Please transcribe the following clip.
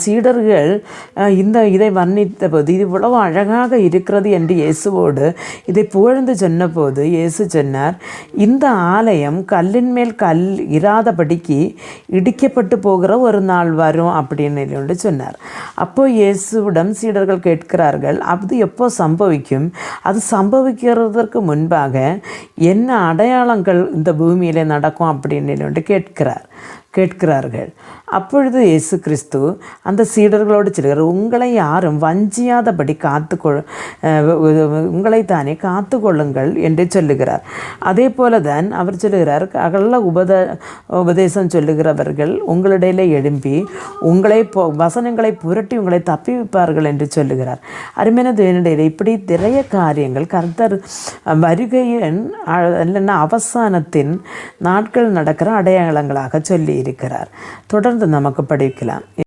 சீடர்கள் இதை வர்ணித்த போது இது இவ்வளவு அழகாக இருக்கிறது என்று இயேசுவோடு இதை புகழ்ந்து சொன்னபோது இயேசு சொன்னார், இந்த ஆலயம் கல்லின் மேல் கல் இராதபடிக்கு இடிக்கப்பட்டு போகிற ஒரு நாள் வரும் அப்படின்னு சொன்னார். அப்போ இயேசுவிடம் சீடர்கள் கேட்கிறார்கள், அது எப்போ சம்பவிக்கும்? அது சம்பவிக்கிறதற்கு முன்பாக என்ன அடையாளங்கள் இந்த பூமியிலே நடக்கும் அப்படின்னு கேட்கிறார்கள். அப்பொழுது இயேசு கிறிஸ்து அந்த சீடர்களோடு சொல்கிறார், உங்களை யாரும் வஞ்சியாதபடி உங்களை தானே காத்து கொள்ளுங்கள் என்று சொல்லுகிறார். அதே போல தான் அவர் சொல்லுகிறார், அகல உபதேசம் சொல்லுகிறவர்கள் உங்களிடையிலே எழும்பி வசனங்களை புரட்டி உங்களை தப்பி வைப்பார்கள் என்று சொல்லுகிறார். அருமையான தேவனுடைய இப்படி நிறைய காரியங்கள் கர்த்தர் வருகையின் இல்லைன்னா அவசானத்தின் நாட்கள் நடக்கிற அடையாளங்களாக சொல்லி இருக்கிறார். தொடர்ந்து நமக்கு படிக்கலாம்.